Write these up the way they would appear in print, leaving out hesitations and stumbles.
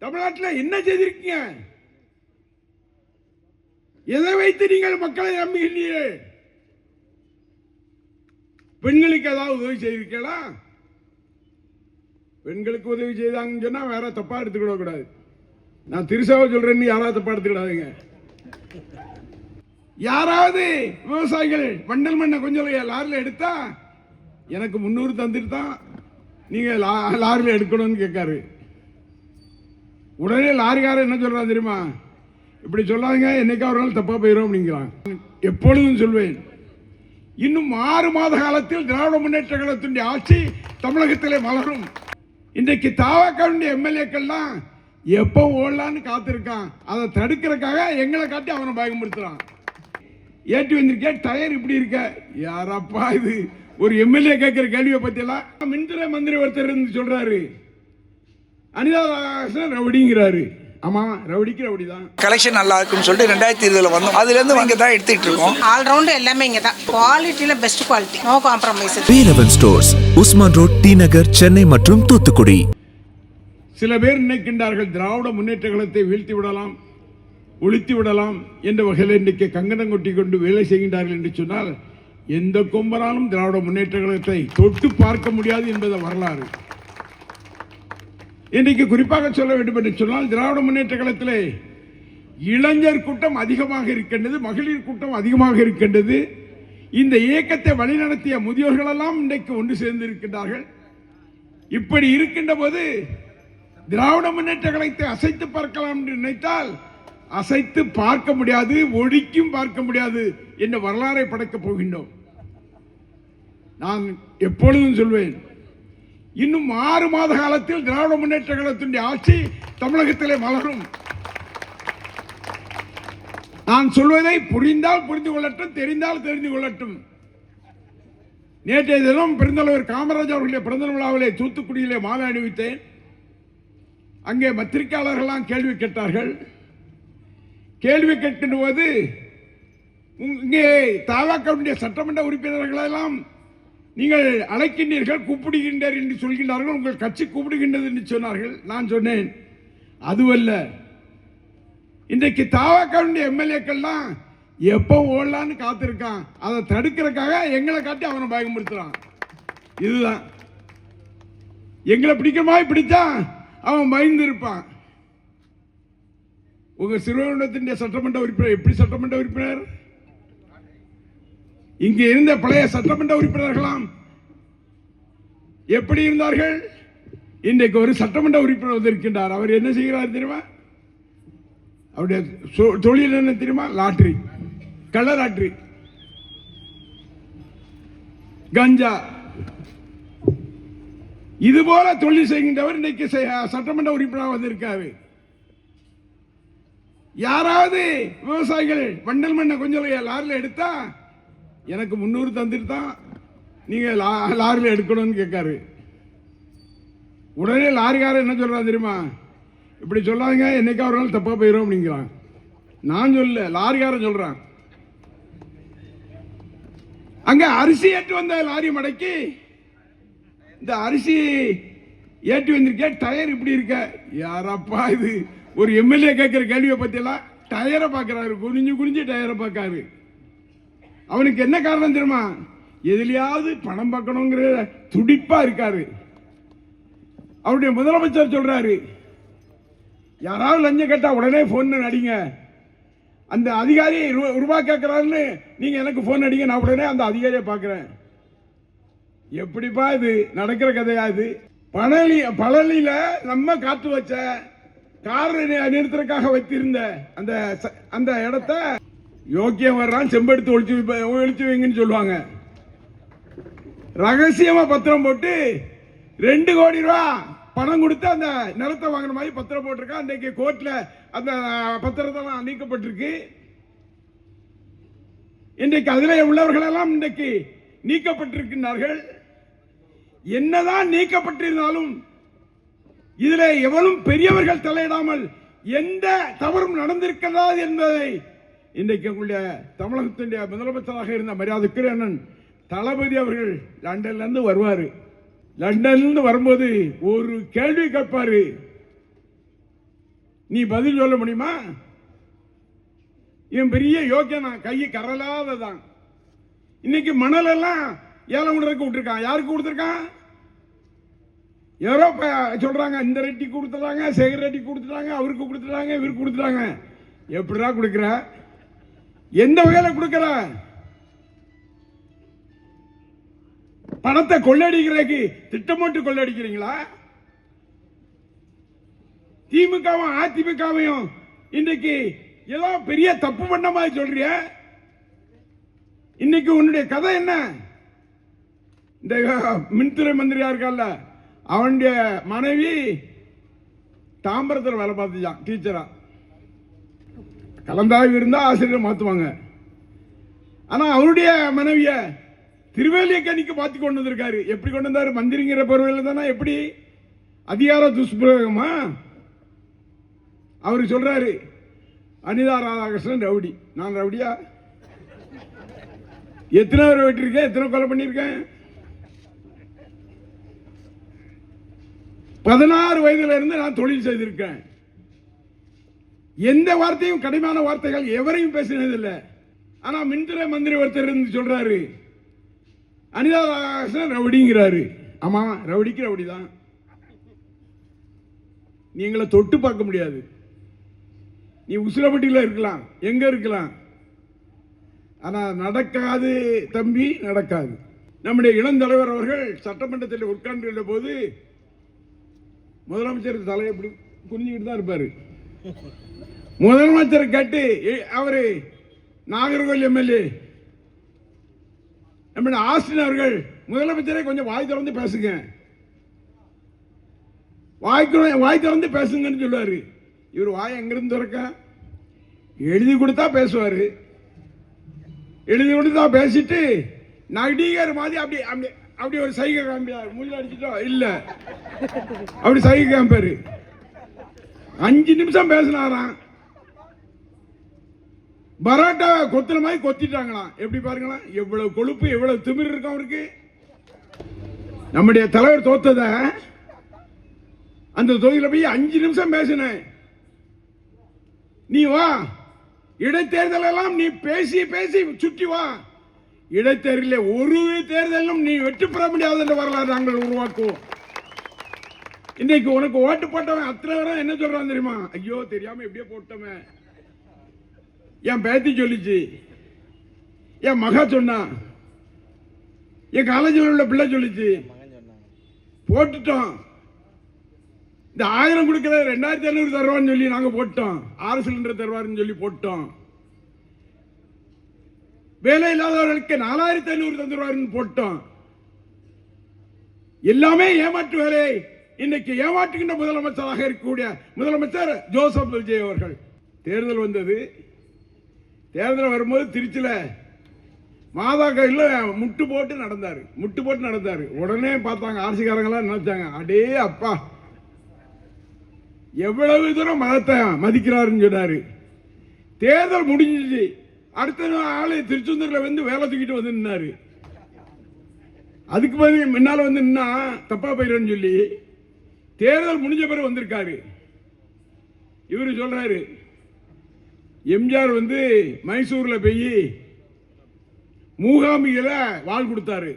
தமிழ்நாட்டில் என்ன செய்திருக்கீங்க? எதை வைத்து நீங்கள் மக்களை நம்புகிறீர்கள்? பெண்களுக்கு ஏதாவது உதவி செய்திருக்கீங்களா? பெண்களுக்கு உதவி செய்தாங்கன்னு சொன்னா வேற தப்பா எடுத்துக்கிட கூடாது. நான் திருசாவை சொல்றேன்னு யாராவது தப்பா எடுத்துக்கிடாதீங்க. யாராவது விவசாயிகள் வண்டல் மண்ணை கொஞ்சம் லாரில எடுத்தா எனக்கு 300 தந்துட்டு தான் நீங்க லாரில எடுக்கணும்னு கேட்காரு. உடனே லாரிக்காரர் என்ன சொல்றான் தெரியுமா? இப்படி சொல்லாதீங்க, என்னைக்கு ஒரு நாள் தப்பா போயிடும் அப்படிங்கிறான். எப்பொழுதும் சொல்வேன், இன்னும் 6 மாத காலத்தில் திராவிட முன்னேற்ற கழகத்தினுடைய ஆட்சி தமிழகத்திலே மலரும். இன்றைக்கு தாவக்காவுடைய எம்எல்ஏக்கள்லாம் எப்போ ஓடலான்னு காத்திருக்கான். அதை தடுக்கிறதுக்காக எங்களை காட்டி அவனை பயமுறுத்துறான். ஏற்றி வந்திருக்கேன் டயர் இப்படி இருக்க. யாரப்பா இது? ஒரு எம்எல்ஏ கேட்கிற கேள்வியை பத்தியெல்லாம் மின்துறை மந்திரி ஒருத்தர் இருந்து சொல்றாரு, அனிதா ரவுடிங்கிறாரு. ஆமா, ரவுடிக்கு ரவுடி தான். கலெக்ஷன் நல்லா இருக்குன்னு சொல்லிட்டு 2020 வந்தோம். அதுல இருந்து இங்க தான் எடுத்துட்டு இருக்கோம். ஆல் ரவுண்ட் எல்லாமே இங்க தான். குவாலிட்டில best quality, no compromise. Velavan stores, Usman road, T Nagar, Chennai மற்றும் தூத்துக்குடி. சில பேர் நினைக்கின்றார்கள் திராவிட முன்னேற்ற கழகத்தை வீழ்த்தி விடலாம், ஒழித்து விடலாம் என்ற வகையில் இன்றைக்கு கங்கணம் கொட்டி கொண்டு வேலை செய்கின்றார்கள் என்று சொன்னால், எந்த கொம்பனாலும் திராவிட முன்னேற்ற கழகத்தை தொட்டு பார்க்க முடியாது என்பது வரலாறு. இன்றைக்கு குறிப்பாக சொல்ல வேண்டும் என்று சொன்னால், திராவிட முன்னேற்ற கழகத்திலே இளைஞர் கூட்டம் அதிகமாக இருக்கின்றது, மகளிர் கூட்டம் அதிகமாக இருக்கின்றது. இந்த இயக்கத்தை வழிநடத்திய முதியோர்கள் எல்லாம் இன்றைக்கு ஒன்று சேர்ந்து இருக்கின்றார்கள். இப்படி இருக்கின்ற போது திராவிட முன்னேற்ற கழகத்தை அசைத்து பார்க்கலாம் என்று நினைத்தால் அசைத்து பார்க்க முடியாது, ஒழிக்கும் பார்க்க முடியாது என்ற வரலாறை படைக்கப் போகின்றோம். நான் எப்பொழுதும் சொல்வேன், இன்னும் 6 மாத காலத்தில் திராவிட முன்னேற்ற கழகத்தினுடைய ஆட்சி தமிழகத்திலே மலரும். நான் சொல்வதை புரிந்தால் புரிந்து கொள்ளட்டும், தெரிந்தால் தெரிந்து கொள்ளட்டும். நேற்றைய தினம் பெருந்தலைவர் காமராஜர் அவர்களுடைய பிறந்த விழாவிலே தூத்துக்குடியிலே மாலை அணிவித்தேன். அங்கே பத்திரிகையாளர்கள்லாம் கேள்வி கேட்டார்கள். கேள்வி கேட்கின்ற போது, இங்கே தவகவுடைய சட்டமன்ற உறுப்பினர்களெல்லாம் நீங்கள் அழைக்கின்றீர்கள், கூப்பிடுகின்றீர்கள் என்று சொல்கின்றார்கள், உங்கள் கட்சி கூப்பிடுகின்றது என்று சொன்னார்கள். நான் சொன்னேன், அதுவல்ல, இன்றைக்கு தவகவுடைய எம்எல்ஏக்கள்லாம் எப்போ ஓடலான்னு காத்திருக்கான். அதை தடுக்கிறதுக்காக எங்களை காட்டி அவனை பயமுறுத்துறான். இதுதான் எங்களை பிடிக்கிற மாதிரி பிடிச்சா அவன் பயந்து இருப்பான். உங்க சிறுவனத்தின் சட்டமன்ற உறுப்பினர் எப்படி சட்டமன்ற உறுப்பினர்? இங்கே இருந்த பழைய சட்டமன்ற உறுப்பினர்களாம் எப்படி இருந்தார்கள்? இன்றைக்கு ஒரு சட்டமன்ற உறுப்பினர் வந்திருக்கின்றார். அவர் என்ன செய்கிறார் தெரியுமா? அவருடைய தொழில் என்ன தெரியுமா? லாட்டரி, கள்ள லாட்டரி, கஞ்சா, இது போல தொழில் செய்கின்றவர் இன்னைக்கு சட்டமன்ற உறுப்பினர் வந்திருக்காரு. யாராவது விவசாயிகள் வண்டல் மண்ணை கொஞ்சம் லாரில எடுத்தா எனக்கு 300 தந்துட்டு தான் நீங்க லாரில எடுக்கணும்னு கேட்காரு. உடனே லாரிக்காரர் என்ன சொல்றான் தெரியுமா? இப்படி சொல்லாதீங்க, என்னைக்கு ஒரு நாள் தப்பா போயிடும் அப்படிங்கிறான். நான் சொல்ல, லாரிக்காரன் சொல்றான். அங்க அரிசி ஏற்றி வந்த லாரி மடக்கி, இந்த அரிசி ஏற்றி வந்திருக்கேன் டயர் இப்படி இருக்க. யாரப்பா இது? ஒரு எம்எல்ஏ கேட்கிற கேள்வியை பத்தியெல்லாம் டயரை பார்க்கிறாரு, குனிஞ்சு குனிஞ்சு டயரை பார்க்காரு. அவனுக்கு என்ன காரணம் தெரியுமா? எதுலையாவது பணம் பார்க்கணுங்கிற துடிப்பா இருக்காரு. அவருடைய முதலமைச்சர் சொல்றாரு, யாராவது லஞ்சம் கேட்டா உடனே போன் அடிங்க, அந்த அதிகாரி ரூபாய் கேட்கிறாருன்னு நீங்க எனக்கு போன் அடிங்க, நான் உடனே அந்த அதிகாரியை பார்க்கிறேன். எப்படிப்பா இது நடக்கிற கதையா? இது பழனியில நம்ம காத்து வச்ச கார் நிறுத்துறதுக்காக வைத்திருந்த அந்த இடத்த யோக்கியம் வர்றான், செம்பெடுத்து ஒழிச்சு வைங்கன்னு சொல்லுவாங்க. ரகசியமா பத்திரம் போட்டு 2 கோடி ரூபாய் பணம் கொடுத்து அந்த நிலத்தை வாங்கின மாதிரி பத்திரம் போட்டிருக்கா. அன்றைக்கு கோர்ட்ல அந்த பத்திரத்தெல்லாம் நீக்கப்பட்டிருக்கு. இன்றைக்கு அதிலே உள்ளவர்கள் எல்லாம் இன்றைக்கு நீக்கப்பட்டிருக்கிறார்கள். என்னதான் நீக்கப்பட்டிருந்தாலும் இதிலே எவரும் பெரியவர்கள் தலையிடாமல் எந்த தவறும் நடந்திருக்கிறதா என்பதை இன்றைக்கு உங்களுடைய தமிழகத்தினுடைய முதலமைச்சராக இருந்த மரியாதைக்குரிய அண்ணன் தளபதி அவர்கள் லண்டன்ல இருந்து வருவாரு. லண்டன்ல இருந்து வரும்போது ஒரு கேள்வி கேட்பாரு, நீ பதில் சொல்ல முடியுமா? இவன் பெரிய யோக்கியனா, கையை கரலாததான். இன்னைக்கு மணல் எல்லாம் ஏலம் விடுறதுக்கு விட்டுருக்கான். யாருக்கு கொடுத்துருக்கான்? யாரோ சொல்றாங்க இந்த ரெட்டி கொடுத்துட்டாங்க, சேகர் ரெட்டி கொடுத்துட்டாங்க, அவருக்கு கொடுத்துட்டாங்க, இவருக்கு கொடுத்துட்டாங்க. எப்படிடா கொடுக்குற? எந்த வகையில கொடுக்குற? பணத்தை கொள்ளடிக்கிறதுக்கு திட்டமிட்டு கொள்ளடிக்கிறீங்களா? திமுகவும் அதிமுகவும் இன்றைக்கு ஏதோ பெரிய தப்பு பண்ண மாதிரி சொல்றிய. இன்னைக்கு உன்னுடைய கதை என்ன? இந்த மின்துறை மந்திரியா இருக்கல்ல, அவனுடைய மனைவி தாம்பரத்தில் வேலை பார்த்துச்சான், டீச்சரா. கலந்தாய்வு இருந்தா ஆசிரியர் மாத்துவாங்க. ஆனா அவருடைய மனைவிய திருவேலியக்கணிக்கு மாத்தி கொண்டு வந்திருக்காரு. எப்படி கொண்டு வந்தாரு? மந்திரிங்கிற பொறுவையில் தானே. எப்படி அதிகார துஷ்பிரயோகமா? அவரு சொல்றாரு அனிதா ராதாகிருஷ்ணன் ரவுடி. நான் ரவுடியா? எத்தனை பேர் வெட்டிருக்கேன், எத்தனை கொலை பண்ணியிருக்கேன்? 16 வயதுல இருந்து நான் தொழில் செய்திருக்கேன். எந்த வார்த்தையும் கடுமையான வார்த்தைகள் எவரையும் பேசினதில்லை. ஆனா மின்துறை மந்திரி ஒருத்தர் இருந்து சொல்றாரு அனிதா ராதாகிருஷ்ணன் ரவுடிங்கிறாரு. ஆமா, ரவுடிக்கு ரவுடி தான். நீங்களை தொட்டு பார்க்க முடியாது. நீ உசிலப்பட்டியில் இருக்கலாம், எங்க இருக்கலாம், ஆனா நடக்காது தம்பி, நடக்காது. நம்முடைய இளந்தலைவர் அவர்கள் சட்டமன்றத்தில் உட்கார்ந்து போது முதலமைச்சர் தலையை எப்படி குனிஞ்சுக்கிட்டு தான் இருப்பாரு. முதலமைச்சர் கேட்டு அவரு நாகர்கோவில் எம்எல்ஏ நம்ம ஆஸ்டின் அவர்கள், முதலமைச்சரே கொஞ்சம் வாய் திறந்து பேசுங்க, வாய் திறந்து பேசுங்கன்னு சொல்லுவாரு. இவர் வாய் எங்கிருந்து திறக்க? எழுதி கொடுத்தா பேசுவாரு. எழுதி கொடுத்தா பேசிட்டு நடிகர் மாதிரி அப்படி அப்படி அப்படி ஒரு சைகை காமிப்பார். மூஞ்சில அடிச்சுட்டோம் இல்ல, அப்படி சைகை காமிப்பாரு. 5 நிமிஷம் பேசினாராம். பரோட்டா கொத்துற மாதிரி கொத்திட்டாங்களாம். எப்படி பாருங்களா, எவ்வளவு கொழுப்பு, எவ்வளவு திமிர் இருக்கும் அவருக்கு. நம்முடைய தலைவர் தோத்தத அந்த தொகுதியில் போய் 5 நிமிஷம் பேசினேன். நீ வா, இடைத்தேர்தல் எல்லாம் நீ பேசி பேசி சுற்றி வா. இடைத்தேர்தலில் ஒரு தேர்தலும் நீ வெற்றி பெற முடியாது என்ற வரலாறு நாங்கள் உருவாக்குவோம். இன்னைக்கு உனக்கு ஓட்டு போட்டவன் அத்தனை பேரும் என்ன சொல்றான் தெரியுமா? ஐயோ தெரியாம எப்படியோ போட்டவன். என் பேத்தி சொல்லிச்சு, என் மகா சொன்னா, என் காலேஜில் உள்ள பிள்ளை சொல்லிச்சு, போட்டுட்டோம். இந்த 1000 கொடுக்கிற 2500 தருவான்னு சொல்லி நாங்க போட்டோம். 6 சிலிண்டர் தருவாருன்னு சொல்லி போட்டோம். வேலை இல்லாதவர்களுக்கு 4500 தந்துருவாருன்னு போட்டோம். எல்லாமே ஏமாற்று வேலை. இன்னைக்கு ஏமாற்றுகின்ற முதலமைச்சராக இருக்கக்கூடிய முதலமைச்சர் ஜோசப் விஜய் அவர்கள். தேர்தல் வந்தது. தேர்தல் வரும்போது திருச்சியில மாதா கோயிலில் முட்டு போட்டு நடந்தாரு. உடனே பார்த்தாங்க ஆட்சிக்காரங்களாம், நினைச்சாங்க அடே அப்பா எவ்வளவு தூரம் மதத்தை மதிக்கிறாருன்னு சொன்னாரு. தேர்தல் முடிஞ்சிச்சு. அடுத்த ஆளு திருச்செந்தூர்ல வந்து வேலை தூக்கிட்டு வந்து நின்னாரு. அதுக்கு பதில் முன்னால வந்து நின்னா தப்பா போயிடுன்னு சொல்லி தேர்தல் முடிஞ்ச பிறகு வந்திருக்காரு. இவரு சொல்றாரு எம்ஜிஆர் வந்து மைசூர்ல போய் மூகாம்பிகள வாழ் கொடுத்தாரு.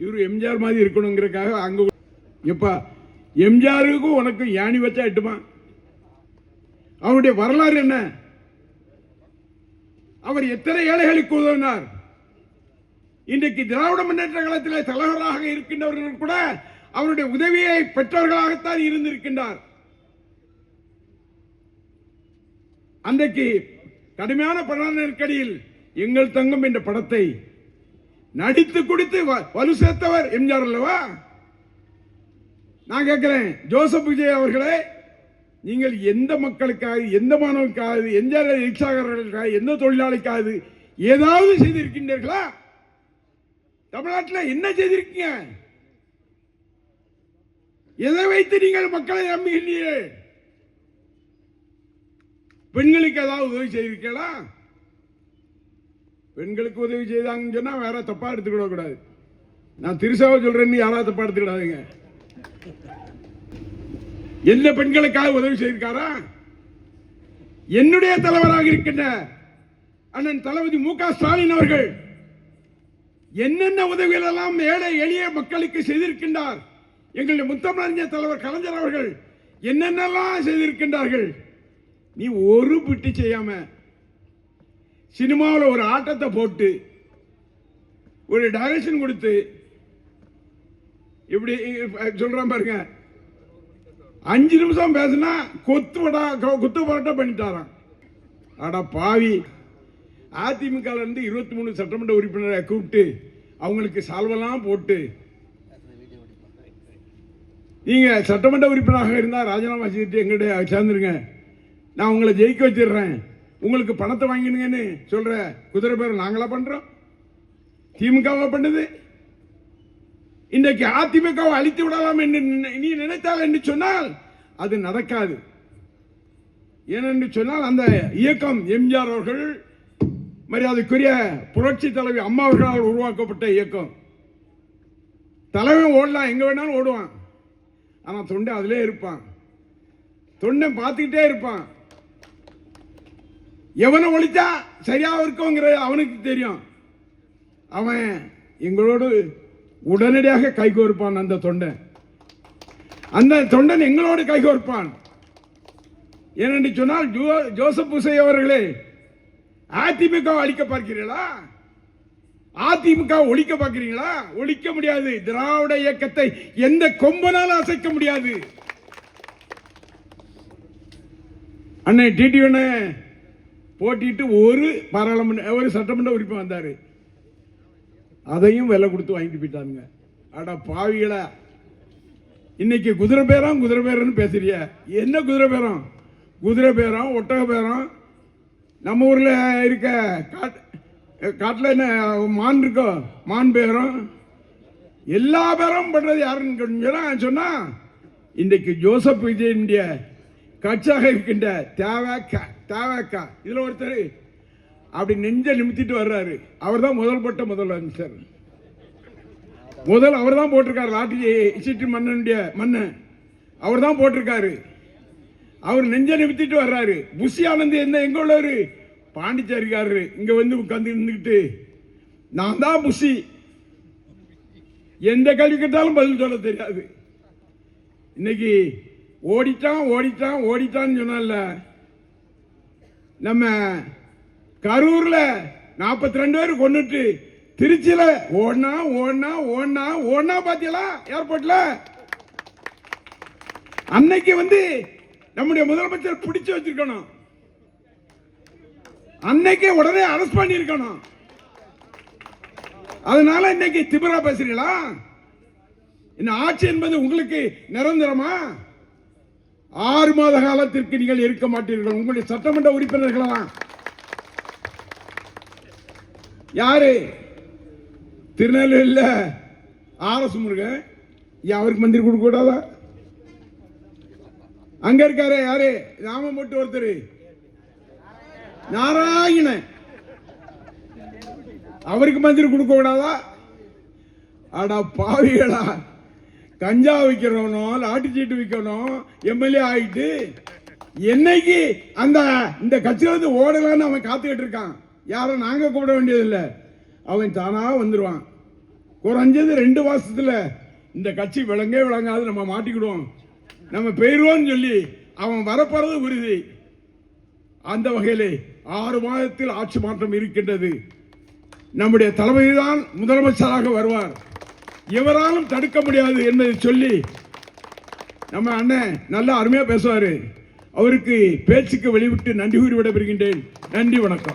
இவரு எம்ஜிஆர் மாதிரி இருக்கணுங்கிறதுக்காக அங்க எப்ப எம்ஜிஆருக்கும் உனக்கு யானி வச்சா எட்டுமா? அவருடைய வரலாறு என்ன? அவர் எத்தனை ஏழைகளுக்கு உதவினார்? இன்றைக்கு திராவிட முன்னேற்ற கழகத்தில் தலைவராக இருக்கின்றவர்கள் கூட அவருடைய உதவியை பெற்றவர்களாகத்தான் இருந்திருக்கின்றார். அன்றைக்கு கடுமையான பண நெருக்கடியில் எங்கள் தங்கம் என்ற படத்தை நடித்து கொடுத்து வலு சேர்த்தவர் எம்ஜிஆர் அல்லவா? நான் கேட்கிறேன், ஜோசப் விஜய் அவர்களே, நீங்கள் எந்த மக்களுக்காக, எந்த மாணவனுக்காக, எந்த ரிக்ஷாக்காரர்களுக்காக, எந்த தொழிலாளிக்காக ஏதாவது செய்திருக்கின்றீர்களா? தமிழ்நாட்டில் என்ன செய்திருக்கீங்க? எதை வைத்து நீங்கள் மக்களை நம்புகின்றீர்கள்? பெண்களுக்கு ஏதாவது உதவி செய்திருக்கீங்களா? பெண்களுக்கு உதவி செய்தாங்கன்னு சொன்னா வேற தப்பா எடுத்துக்கிட கூடாது. நான் திருசாவை சொல்றேன்னு யாராவது தப்பா எடுத்துக்கிடாதீங்க. எந்த பெண்களுக்காக உதவி செய்திருக்காரா? என்னுடைய தலைவராக இருக்கின்ற அண்ணன் தளபதி மு.க. ஸ்டாலின் அவர்கள் என்னென்ன உதவிகள் எல்லாம் ஏழை எளிய மக்களுக்கு செய்திருக்கின்றார். எங்களுடைய முத்தமிழறிஞர் தலைவர் கலைஞர் அவர்கள் என்னென்னலாம் செய்திருக்கின்றார்கள். நீ ஒரு பிட்டு செய்யாம சினிமாவில் ஒரு ஆட்டத்தை போட்டு ஒரு டைரக்ஷன் கொடுத்து இப்படி சொல்றான் பாருங்க, 5 நிமிஷம் பேசினா குத்து பரோட்டா பண்ணிட்டாராம். அட பாவி, அதிமுக இருந்து 23 சட்டமன்ற உறுப்பினரை கூப்பிட்டு அவங்களுக்கு சால்வெல்லாம் போட்டு, நீங்க சட்டமன்ற உறுப்பினராக இருந்தா ராஜினாமா செய்துட்டு எங்களுடைய சேர்ந்துருங்க, நான் உங்களை ஜெயிக்க வச்சிடுறேன், உங்களுக்கு பணத்தை வாங்கினுங்கன்னு சொல்ற குதிரை பேர் நாங்களா பண்றோம்? திமுகவா பண்ணுது? இன்றைக்கு அதிமுகவை அழித்து விடலாம் என்று நீ நினைத்தால் என்று சொன்னால் அது நடக்காது. ஏனென்று சொன்னால் அந்த இயக்கம் எம்ஜிஆர் அவர்கள் மரியாதைக்குரிய புரட்சி தலைவி அம்மா அவர்களால் உருவாக்கப்பட்ட இயக்கம். தலைவன் ஓடலாம், எங்க வேணாலும் ஓடுவான், ஆனா தொண்டை அதிலே இருப்பான், தொண்டை பார்த்துக்கிட்டே இருப்பான். எவனை ஒழிச்சா சரியா இருக்குங்கிற அவனுக்கு தெரியும். அவன் எங்களோடு உடனடியாக கைகோர்ப்பான். அந்த தொண்டன் எங்களோடு கைகோர்ப்பான். ஏனென்று சொன்னால் ஜோசப் புசை அவர்களே, அதிமுக அழிக்க பார்க்கிறீர்களா? அதிமுக ஒழிக்க பார்க்கிறீங்களா? ஒழிக்க முடியாது. திராவிட இயக்கத்தை எந்த கொம்பனாலும் அசைக்க முடியாது. அண்ணே டிடிவி போட்டிட்டு ஒரு சட்டமன்ற உறுப்பினர் வந்தாரு, அதையும் விலை கொடுத்து வாங்கிட்டு போயிட்டாங்க. அட பாவிகளா, இன்னைக்கு குதிரை பேரம் பேசுறிய? என்ன குதிரை பேரம்? குதிரை பேரம், ஒட்டக பேரம், நம்ம ஊர்ல இருக்க காட்டுல என்ன மான் இருக்கோ மான் பேரம், எல்லா பேரும் பண்றது யாருன்னு சொன்னா இன்றைக்கு ஜோசப் விஜயனுடைய கட்சியாக இருக்கின்ற தேவக்கா இதுல ஒருத்தர் அப்படி நெஞ்ச நிமித்திட்டு வர்றாரு. அவர் தான் முதலமைச்சர். அவர் தான் போட்டிருக்காரு லாட்டி சீட்டு மன்னன் அவர் தான் போட்டிருக்காரு. அவர் நெஞ்ச நிமித்திட்டு வர்றாரு. புஷி ஆனந்த் எங்க உள்ளவரு? பாண்டிச்சேரிக்காரரு. இங்க வந்து உட்கார்ந்து நின்றுட்டு நான் தான் புஷி, எந்த கேள்வி கேட்டாலும் பதில் சொல்ல தெரியாது. இன்னைக்கு ஓடிட்டான்னு சொன்னால, நம்ம கரூர்ல 42 பேர் கொண்டுட்டு திருச்சியில ஓடனா பாத்தீங்களா ஏர்போர்ட்ல? அன்னைக்கு வந்து நம்முடைய முதலமைச்சர் பிடிச்சு வச்சிருக்கணும், அன்னைக்கு உடனே அரெஸ்ட் பண்ணி இருக்கணும். அதனால இன்னைக்கு திமிரா பேசுறீங்களா? இந்த ஆட்சி என்பது உங்களுக்கு நிரந்தரமா? 6 மாத காலத்திற்கு நீங்கள் இருக்க மாட்டீர்கள். உங்களுடைய சட்டமன்ற உறுப்பினர்களா யாரு? திருநெல்வேலியில் RS முருகன், அவருக்கு மந்திரி கொடுக்க கூடாதா? அங்க இருக்காரு யாரு? நாம மட்டும் ஒருத்தர் நாராயணன், அவருக்கு மந்திரி கொடுக்க கூடாதா? அடா பாவிகளா, கஞ்சா விற்கிறவனும் லாட்டி சீட்டு விற்கணும் எம்எல்ஏ ஆகிட்டு என்னைக்கு இந்த கட்சியில இருந்து ஓடலான்னு அவன் காத்துக்கிட்டு இருக்கான். யாரும் நாங்க கூப்பிட வேண்டியதில்லை, அவன் தானா வந்துருவான். குறைஞ்சது 2 மாசத்துல இந்த கட்சி விளங்காது, நம்ம மாட்டிக்கிடுவோம், நம்ம போயிருவோம் சொல்லி அவன் வரப்போறது உறுதி. அந்த வகையிலே 6 மாதத்தில் ஆட்சி மாற்றம் இருக்கின்றது. நம்முடைய தளபதி தான் முதலமைச்சராக வருவார், எவராலும் தடுக்க முடியாது என்பதை சொல்லி நம்ம அண்ணன் நல்லா அருமையா பேசுவாரு. அவருக்கு பேச்சுக்கு வெளிவிட்டு நன்றி கூறி விடைபெறுகின்றேன். நன்றி, வணக்கம்.